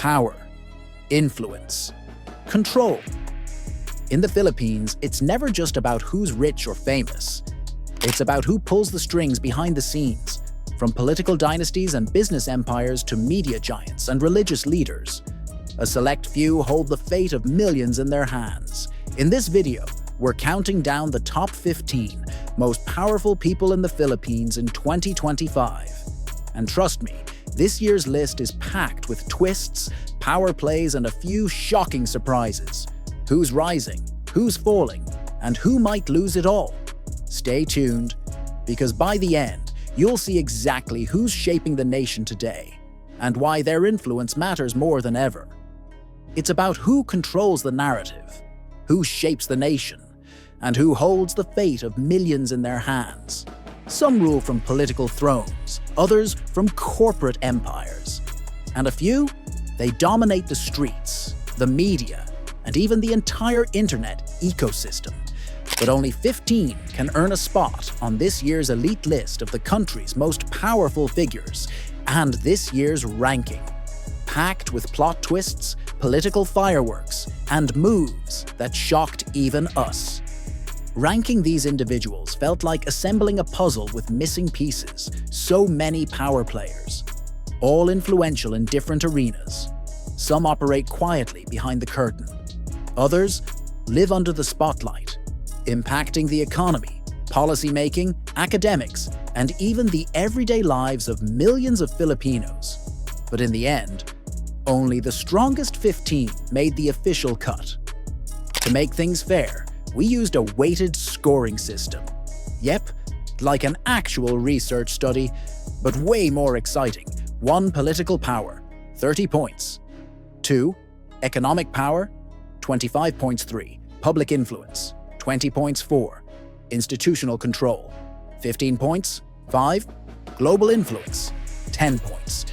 power, influence, control. In the Philippines, it's never just about who's rich or famous. It's about who pulls the strings behind the scenes, from political dynasties and business empires to media giants and religious leaders. A select few hold the fate of millions in their hands. In this video, we're counting down the top 15 most powerful people in the Philippines in 2025. And trust me, this year's list is packed with twists, power plays, and a few shocking surprises. Who's rising, who's falling, and who might lose it all? Stay tuned, because by the end, you'll see exactly who's shaping the nation today and why their influence matters more than ever. It's about who controls the narrative, who shapes the nation, and who holds the fate of millions in their hands. Some rule from political thrones, others from corporate empires. And a few, they dominate the streets, the media, and even the entire internet ecosystem. But only 15 can earn a spot on this year's elite list of the country's most powerful figures, and this year's ranking, packed with plot twists, political fireworks, and moves that shocked even us. Ranking these individuals felt like assembling a puzzle with missing pieces, so many power players, all influential in different arenas. Some operate quietly behind the curtain. Others live under the spotlight, impacting the economy, policymaking, academics, and even the everyday lives of millions of Filipinos. But in the end, only the strongest 15 made the official cut. To make things fair, we used a weighted scoring system. Yep, like an actual research study, but way more exciting. 1. Political power, 30 points. 2. Economic power, 25 points. 3. Public influence, 20 points. 4. Institutional control, 15 points. 5. Global influence, 10 points.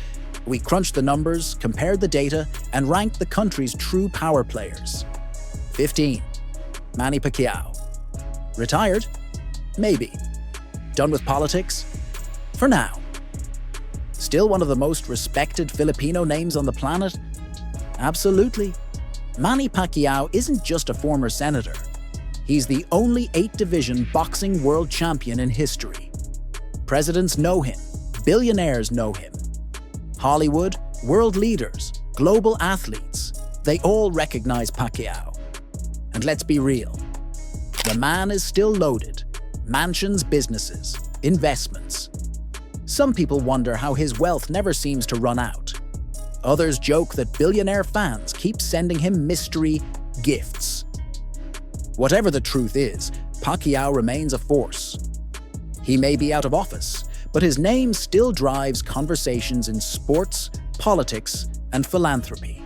We crunched the numbers, compared the data, and ranked the country's true power players. 15. Manny Pacquiao. Retired? Maybe. Done with politics? For now. Still one of the most respected Filipino names on the planet? Absolutely. Manny Pacquiao isn't just a former senator. He's the only 8-division boxing world champion in history. Presidents know him. Billionaires know him. Hollywood, world leaders, global athletes, they all recognize Pacquiao. And let's be real, the man is still loaded. Mansions, businesses, investments. Some people wonder how his wealth never seems to run out. Others joke that billionaire fans keep sending him mystery gifts. Whatever the truth is, Pacquiao remains a force. He may be out of office, but his name still drives conversations in sports, politics, and philanthropy.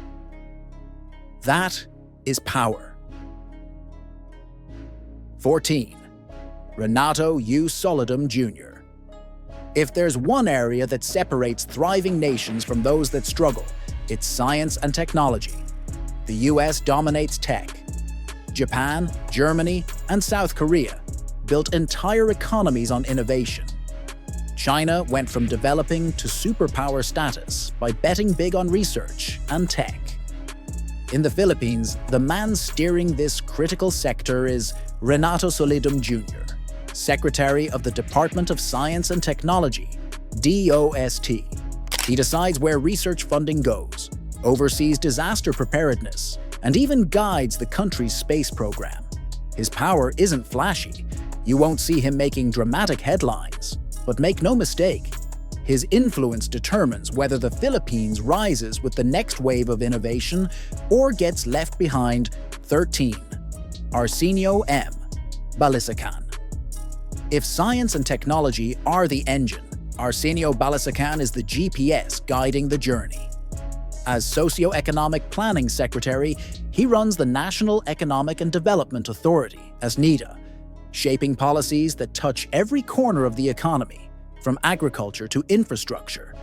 That is power. 14. Renato U. Solidum Jr. If there's one area that separates thriving nations from those that struggle, it's science and technology. The US dominates tech. Japan, Germany, and South Korea built entire economies on innovation. China went from developing to superpower status by betting big on research and tech. In the Philippines, the man steering this critical sector is Renato Solidum Jr., Secretary of the Department of Science and Technology, DOST. He decides where research funding goes, oversees disaster preparedness, and even guides the country's space program. His power isn't flashy. You won't see him making dramatic headlines. But make no mistake, his influence determines whether the Philippines rises with the next wave of innovation or gets left behind. 13. Arsenio M. Balisacan. If science and technology are the engine, Arsenio Balisacan is the GPS guiding the journey. As Socioeconomic Planning Secretary, he runs the National Economic and Development Authority, as NEDA, shaping policies that touch every corner of the economy, from agriculture to infrastructure.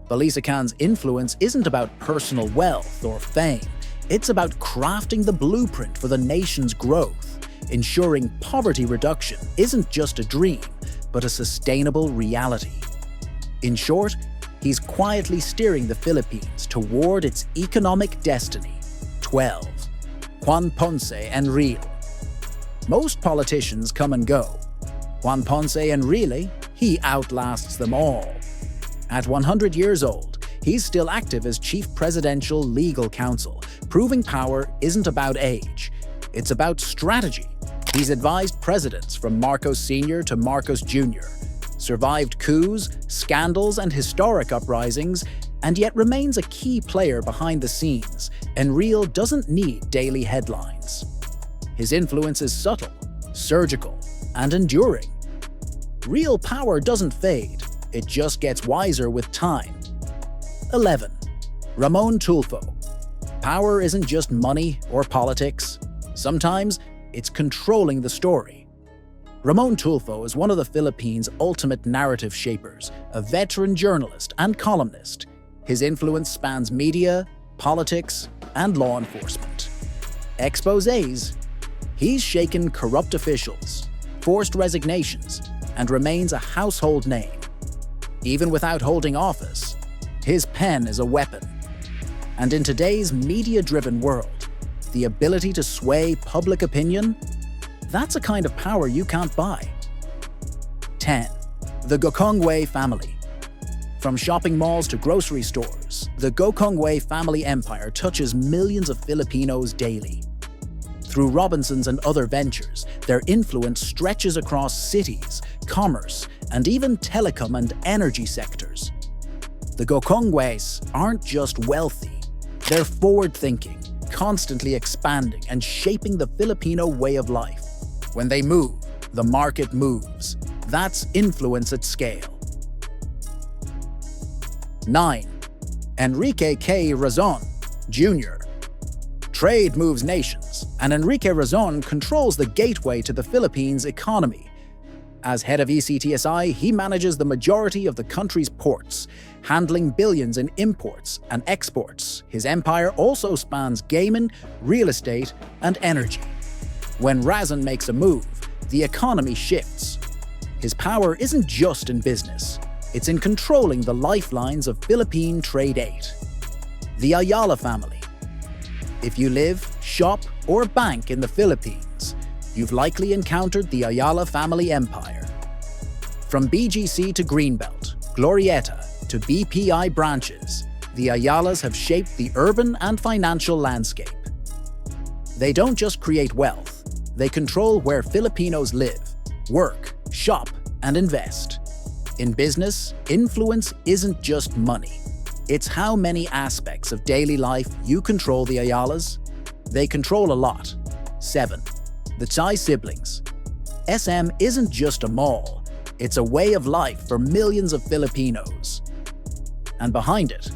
Balisacan's influence isn't about personal wealth or fame. It's about crafting the blueprint for the nation's growth, ensuring poverty reduction isn't just a dream, but a sustainable reality. In short, he's quietly steering the Philippines toward its economic destiny. 12. Juan Ponce Enrile. Most politicians come and go. Juan Ponce Enrile, he outlasts them all. At 100 years old, he's still active as chief presidential legal counsel, proving power isn't about age. It's about strategy. He's advised presidents from Marcos Sr. to Marcos Jr., survived coups, scandals, and historic uprisings, and yet remains a key player behind the scenes. Enrile doesn't need daily headlines. His influence is subtle, surgical, and enduring. Real power doesn't fade, it just gets wiser with time. 11. Ramon Tulfo. Power isn't just money or politics. Sometimes it's controlling the story. Ramon Tulfo is one of the Philippines' ultimate narrative shapers, a veteran journalist and columnist. His influence spans media, politics, and law enforcement. Exposés. He's shaken corrupt officials, forced resignations, and remains a household name. Even without holding office, his pen is a weapon. And in today's media-driven world, the ability to sway public opinion, that's a kind of power you can't buy. 10. The Gokongwei family. From shopping malls to grocery stores, the Gokongwei family empire touches millions of Filipinos daily. Through Robinsons and other ventures, their influence stretches across cities, commerce, and even telecom and energy sectors. The Gokongweis aren't just wealthy, they're forward-thinking, constantly expanding and shaping the Filipino way of life. When they move, the market moves. That's influence at scale. 9. Enrique K. Razon, Jr. Trade moves nations, and Enrique Razon controls the gateway to the Philippines' economy. As head of ECTSI, he manages the majority of the country's ports, handling billions in imports and exports. His empire also spans gaming, real estate, and energy. When Razon makes a move, the economy shifts. His power isn't just in business, it's in controlling the lifelines of Philippine trade aid. The Ayala family. If you live, shop, or bank in the Philippines, you've likely encountered the Ayala family empire. From BGC to Greenbelt, Glorieta to BPI branches, the Ayalas have shaped the urban and financial landscape. They don't just create wealth, they control where Filipinos live, work, shop, and invest. In business, influence isn't just money. It's how many aspects of daily life you control. The Ayalas. They control a lot. 7. The Tsai siblings. SM isn't just a mall, it's a way of life for millions of Filipinos. And behind it,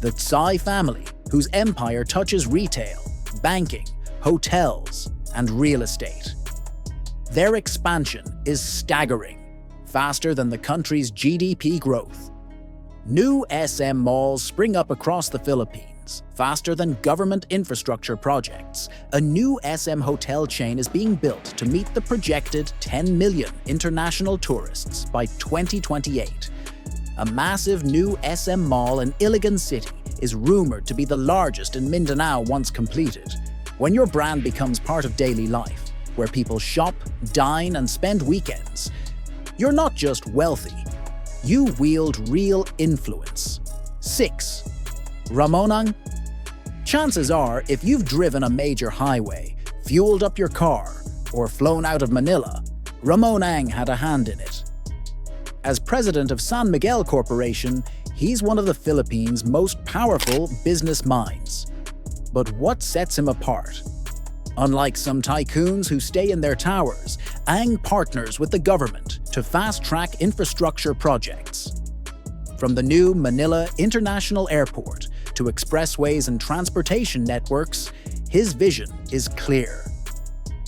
the Tsai family, whose empire touches retail, banking, hotels, and real estate. Their expansion is staggering, faster than the country's GDP growth. New SM malls spring up across the Philippines, faster than government infrastructure projects. A new SM hotel chain is being built to meet the projected 10 million international tourists by 2028. A massive new SM mall in Iligan City is rumored to be the largest in Mindanao once completed. When your brand becomes part of daily life, where people shop, dine, and spend weekends, you're not just wealthy, you wield real influence. 6. Ramonang. Chances are, if you've driven a major highway, fueled up your car, or flown out of Manila, Ramonang had a hand in it. As president of San Miguel Corporation, he's one of the Philippines' most powerful business minds. But what sets him apart? Unlike some tycoons who stay in their towers, Ang partners with the government to fast-track infrastructure projects. From the new Manila International Airport to expressways and transportation networks, his vision is clear.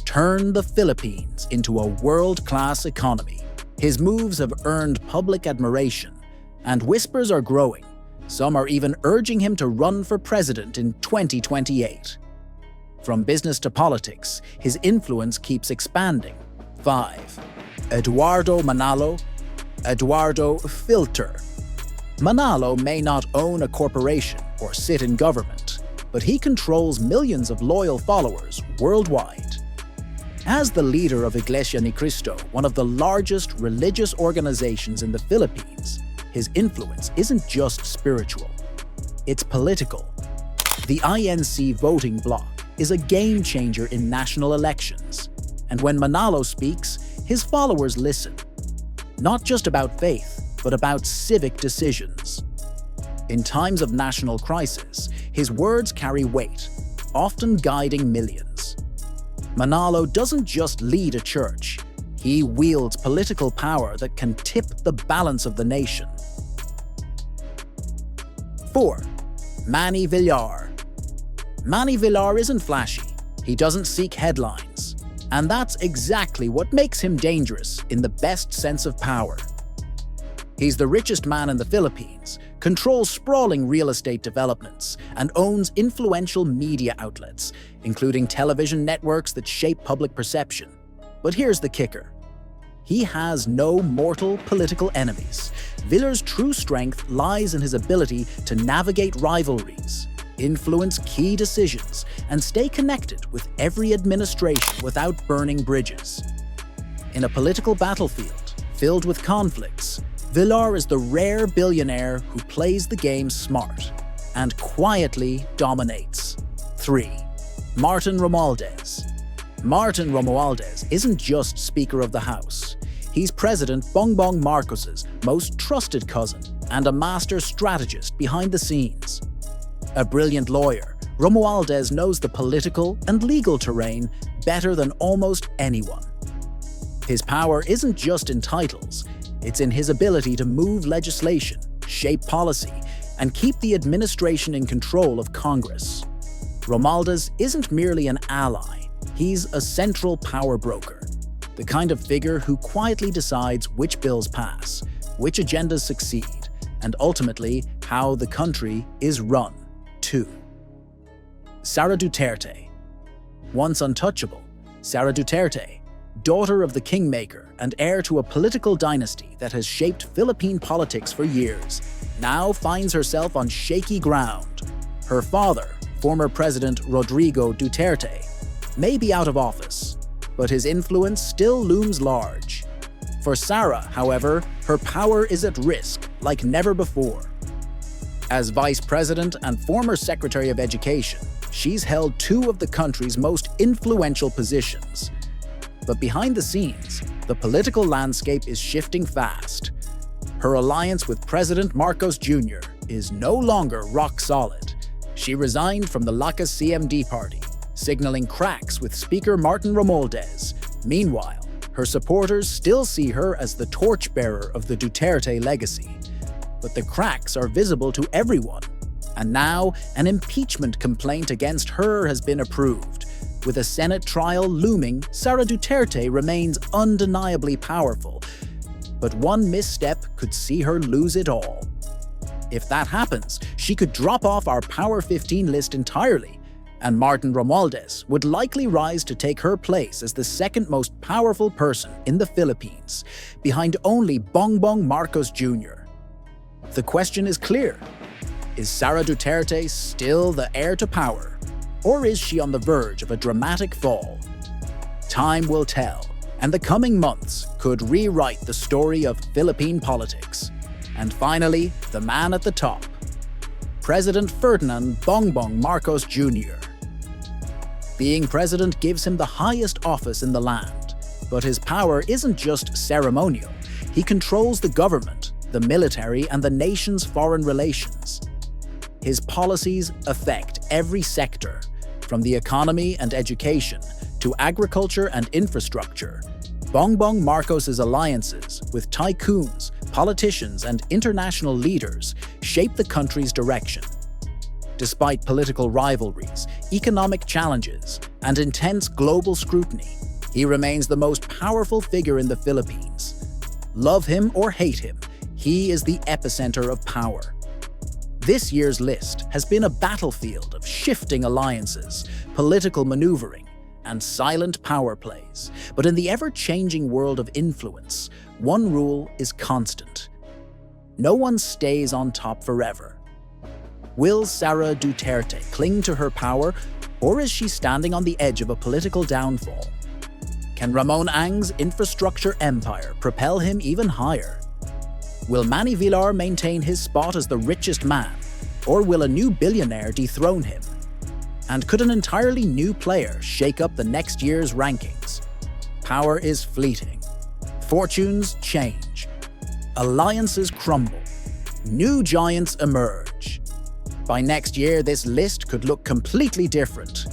Turn the Philippines into a world-class economy. His moves have earned public admiration, and whispers are growing. Some are even urging him to run for president in 2028. From business to politics, his influence keeps expanding. 5. Eduardo Manalo. Eduardo Filter. Manalo may not own a corporation or sit in government, but he controls millions of loyal followers worldwide. As the leader of Iglesia Ni Cristo, one of the largest religious organizations in the Philippines, his influence isn't just spiritual, it's political. The INC voting bloc is a game changer in national elections, and when Manalo speaks, his followers listen. Not just about faith, but about civic decisions. In times of national crisis, his words carry weight, often guiding millions. Manalo doesn't just lead a church, he wields political power that can tip the balance of the nation. 4. Manny Villar. Manny Villar isn't flashy, he doesn't seek headlines, and that's exactly what makes him dangerous in the best sense of power. He's the richest man in the Philippines, controls sprawling real estate developments, and owns influential media outlets, including television networks that shape public perception. But here's the kicker. He has no mortal political enemies. Villar's true strength lies in his ability to navigate rivalries, influence key decisions, and stay connected with every administration without burning bridges. In a political battlefield filled with conflicts, Villar is the rare billionaire who plays the game smart and quietly dominates. 3. Martin Romualdez. Martin Romualdez isn't just Speaker of the House. He's President Bongbong Marcos's most trusted cousin and a master strategist behind the scenes. A brilliant lawyer, Romualdez knows the political and legal terrain better than almost anyone. His power isn't just in titles, it's in his ability to move legislation, shape policy, and keep the administration in control of Congress. Romualdez isn't merely an ally, he's a central power broker, the kind of figure who quietly decides which bills pass, which agendas succeed, and ultimately how the country is run. 2. Sara Duterte. Once untouchable, Sara Duterte, daughter of the kingmaker and heir to a political dynasty that has shaped Philippine politics for years, now finds herself on shaky ground. Her father, former President Rodrigo Duterte, may be out of office, but his influence still looms large. For Sara, however, her power is at risk like never before. As Vice President and former Secretary of Education, she's held two of the country's most influential positions. But behind the scenes, the political landscape is shifting fast. Her alliance with President Marcos Jr. is no longer rock solid. She resigned from the Lakas CMD party, signaling cracks with Speaker Martin Romualdez. Meanwhile, her supporters still see her as the torchbearer of the Duterte legacy. But the cracks are visible to everyone. And now, an impeachment complaint against her has been approved. With a Senate trial looming, Sara Duterte remains undeniably powerful. But one misstep could see her lose it all. If that happens, she could drop off our Power 15 list entirely, and Martin Romualdez would likely rise to take her place as the second most powerful person in the Philippines, behind only Bongbong Marcos Jr. The question is clear. Is Sara Duterte still the heir to power? Or is she on the verge of a dramatic fall? Time will tell, and the coming months could rewrite the story of Philippine politics. And finally, the man at the top, President Ferdinand Bongbong Marcos Jr. Being president gives him the highest office in the land, but his power isn't just ceremonial. He controls the government, the military, and the nation's foreign relations. His policies affect every sector, from the economy and education to agriculture and infrastructure. Bongbong Marcos's alliances with tycoons, politicians, and international leaders shape the country's direction. Despite political rivalries, economic challenges, and intense global scrutiny, he remains the most powerful figure in the Philippines. Love him or hate him, he is the epicenter of power. This year's list has been a battlefield of shifting alliances, political maneuvering, and silent power plays. But in the ever-changing world of influence, one rule is constant. no one stays on top forever. Will Sara Duterte cling to her power, or is she standing on the edge of a political downfall? Can Ramon Ang's infrastructure empire propel him even higher? Will Manny Villar maintain his spot as the richest man, or will a new billionaire dethrone him? And could an entirely new player shake up the next year's rankings? Power is fleeting. Fortunes change. Alliances crumble. New giants emerge. By next year, this list could look completely different.